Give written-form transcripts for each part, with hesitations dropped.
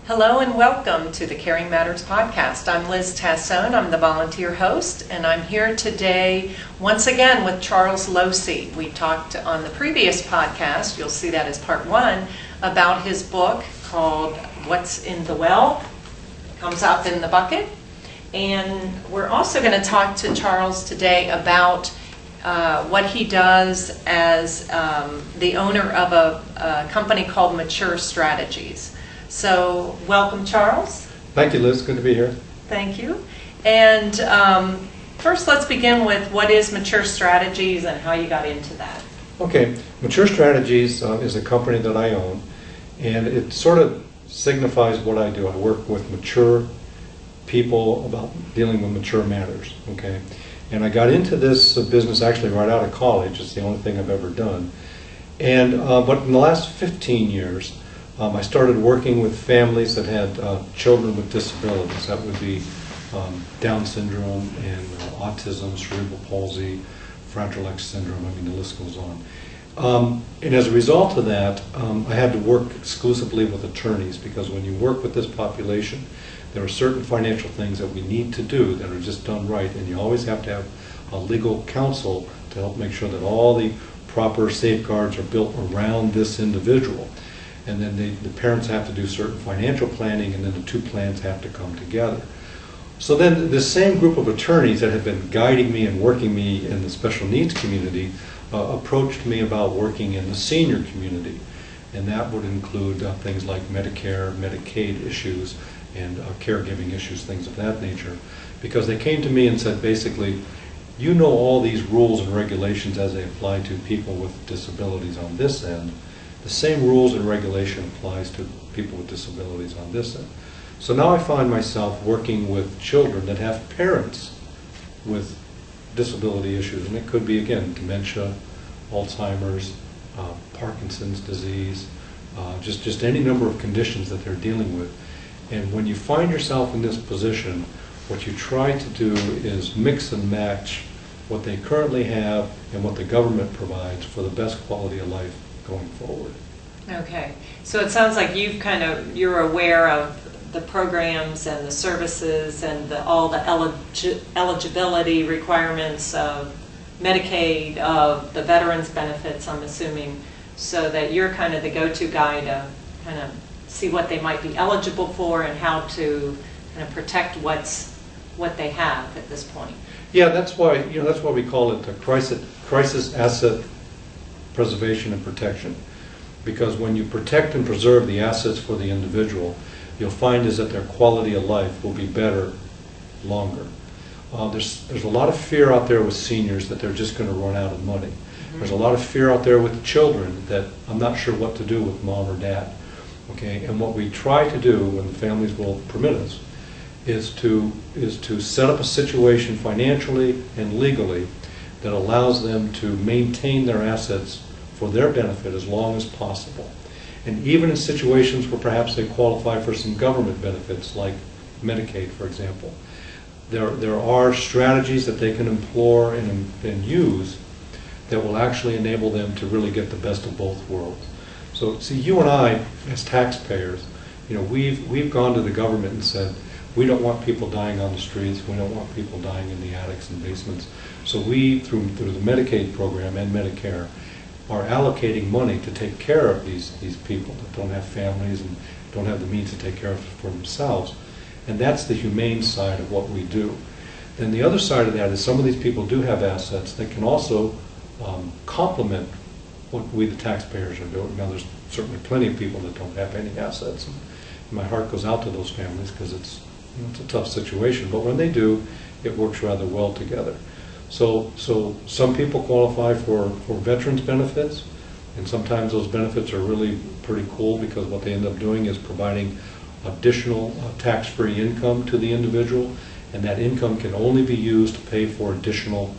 Hello and welcome to the Caring Matters podcast. I'm Liz Tassone, I'm the volunteer host, and I'm here today once again with Charles Locy. We talked on the previous podcast, you'll see that as part one, about his book called What's in the Well, Comes Up in the Bucket. And we're also going to talk to Charles today about what he does as the owner of a company called Mature Strategies. So, welcome, Charles. Thank you, Liz. Good to be here. Thank you. And first, let's begin with what is Mature Strategies and how you got into that. Okay. Mature Strategies is a company that I own, and it sort of signifies what I do. I work with mature people about dealing with mature matters. Okay. And I got into this business actually right out of college. It's the only thing I've ever done. And but in the last 15 years, I started working with families that had children with disabilities. That would be Down syndrome and autism, cerebral palsy, Fragile X syndrome. I mean, the list goes on. And as a result of that, I had to work exclusively with attorneys, because when you work with this population, there are certain financial things that we need to do that are just done right, and you always have to have a legal counsel to help make sure that all the proper safeguards are built around this individual. And then the parents have to do certain financial planning, and then the two plans have to come together. So then the same group of attorneys that had been guiding me and working me in the special needs community approached me about working in the senior community. And that would include things like Medicare, Medicaid issues, and caregiving issues, things of that nature. Because they came to me and said, basically, you know all these rules and regulations as they apply to people with disabilities on this end. The same rules and regulation applies to people with disabilities on this end. So now I find myself working with children that have parents with disability issues, and it could be, again, dementia, Alzheimer's, Parkinson's disease, just any number of conditions that they're dealing with. And when you find yourself in this position, what you try to do is mix and match what they currently have and what the government provides for the best quality of life going forward. Okay, so it sounds like you're aware of the programs and the services and all the eligibility requirements of Medicaid, of the veterans benefits, I'm assuming, so that you're kind of the go-to guy to kind of see what they might be eligible for and how to kind of protect what they have at this point. Yeah, that's why we call it the crisis asset preservation and protection, because when you protect and preserve the assets for the individual, you'll find is that their quality of life will be better longer. There's a lot of fear out there with seniors that they're just going to run out of money. Mm-hmm. There's a lot of fear out there with children that I'm not sure what to do with mom or dad. Okay, and what we try to do, when the families will permit us, is to set up a situation financially and legally that allows them to maintain their assets for their benefit as long as possible. And even in situations where perhaps they qualify for some government benefits, like Medicaid, for example, there are strategies that they can employ and use that will actually enable them to really get the best of both worlds. So, see, you and I, as taxpayers, we've gone to the government and said, we don't want people dying on the streets, we don't want people dying in the attics and basements. So we, through the Medicaid program and Medicare, are allocating money to take care of these people that don't have families and don't have the means to take care of it for themselves. And that's the humane side of what we do. Then the other side of that is some of these people do have assets that can also complement what we, the taxpayers, are doing. Now, there's certainly plenty of people that don't have any assets. And my heart goes out to those families, because it's a tough situation. But when they do, it works rather well together. So some people qualify for veterans benefits, and sometimes those benefits are really pretty cool, because what they end up doing is providing additional tax-free income to the individual, and that income can only be used to pay for additional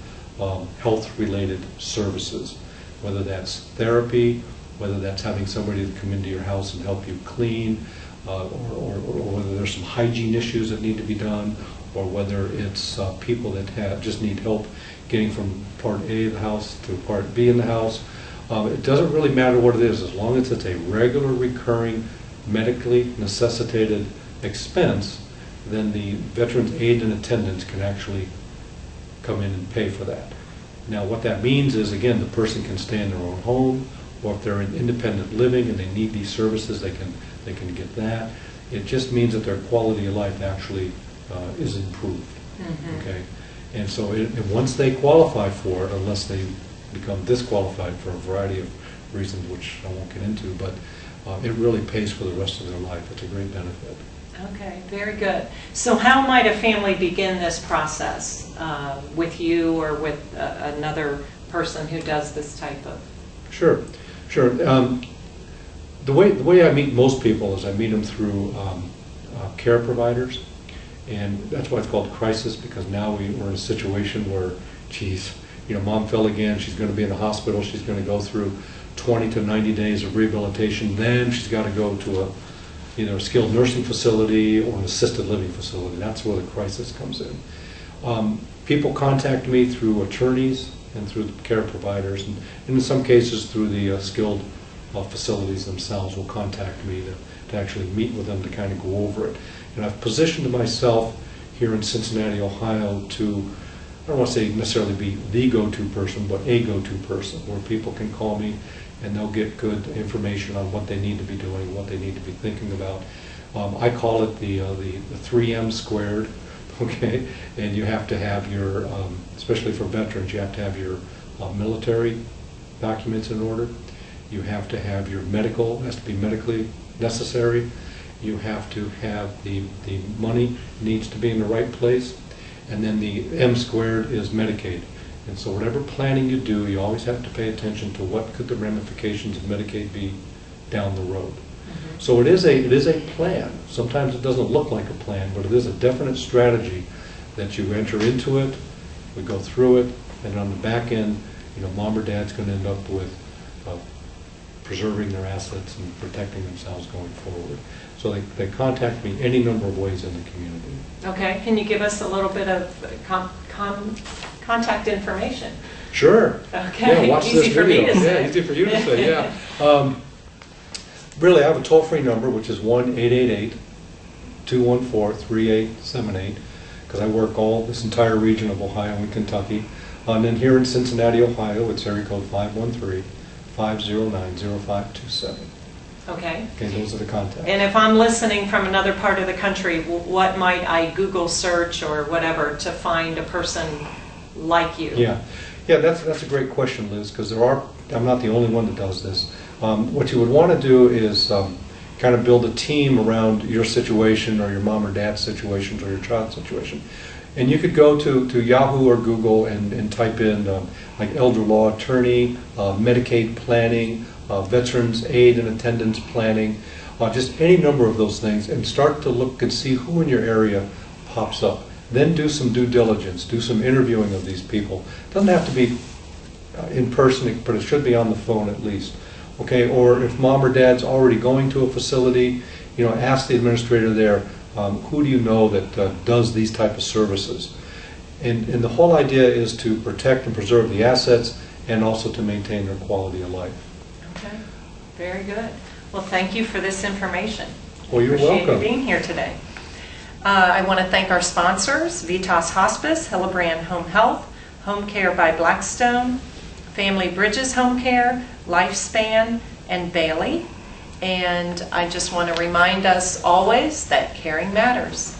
health-related services, whether that's therapy, whether that's having somebody to come into your house and help you clean, or whether there's some hygiene issues that need to be done, or whether it's people that just need help getting from part A of the house to part B in the house. It doesn't really matter what it is, as long as it's a regular, recurring medically necessitated expense, then the Veterans Aid and Attendance can actually come in and pay for that. Now what that means is, again, the person can stay in their own home, or if they're in independent living and they need these services, they can get that. It just means that their quality of life actually is improved. Okay, and so once they qualify for it, unless they become disqualified for a variety of reasons which I won't get into, but it really pays for the rest of their life. It's a great benefit. Okay, very good. So how might a family begin this process with you or with another person who does this type of? Sure. The way I meet most people is I meet them through care providers, and that's why it's called crisis, because now we're in a situation where, geez, mom fell again, she's going to be in the hospital, she's going to go through 20 to 90 days of rehabilitation, then she's got to go to either a skilled nursing facility or an assisted living facility. That's where the crisis comes in. People contact me through attorneys and through the care providers, and in some cases through the skilled facilities themselves will contact me to actually meet with them to kind of go over it. And I've positioned myself here in Cincinnati, Ohio to, I don't want to say necessarily be the go-to person, but a go-to person, where people can call me and they'll get good information on what they need to be doing, what they need to be thinking about. I call it the 3M squared, okay? And you have to have your, especially for veterans, you have to have your military documents in order. You have to have your medical, it has to be medically necessary. You have to have the money needs to be in the right place. And then the M squared is Medicaid. And so whatever planning you do, you always have to pay attention to what could the ramifications of Medicaid be down the road. So it is a plan. Sometimes it doesn't look like a plan, but it is a definite strategy that you enter into it, we go through it, and on the back end, mom or dad's going to end up with preserving their assets and protecting themselves going forward. So they contact me any number of ways in the community. Okay, can you give us a little bit of contact information? Sure. Okay, yeah, watch easy this for video. me to say. Yeah, easy for you to say, yeah. Really, I have a toll-free number, which is 1-888-214-3878, because I work all this entire region of Ohio and Kentucky. And then here in Cincinnati, Ohio, it's area code 513-509-0527. Okay. Okay, those are the contacts. And if I'm listening from another part of the country, what might I Google search or whatever to find a person like you? Yeah, that's a great question, Liz, because I'm not the only one that does this. What you would want to do is kind of build a team around your situation or your mom or dad's situations or your child's situation. And you could go to Yahoo or Google and type in like elder law attorney, Medicaid planning, Veterans Aid and Attendance planning, just any number of those things, and start to look and see who in your area pops up. Then do some due diligence, do some interviewing of these people. It doesn't have to be in person, but it should be on the phone at least. Okay, or if mom or dad's already going to a facility, ask the administrator there, who do you know that does these type of services? And the whole idea is to protect and preserve the assets and also to maintain their quality of life. Okay, very good. Well, thank you for this information. Well, you're welcome. Appreciate you being here today. I want to thank our sponsors, Vitas Hospice, Hillebrand Home Health, Home Care by Blackstone, Family Bridges Home Care, Lifespan, and Bailey. And I just want to remind us always that caring matters.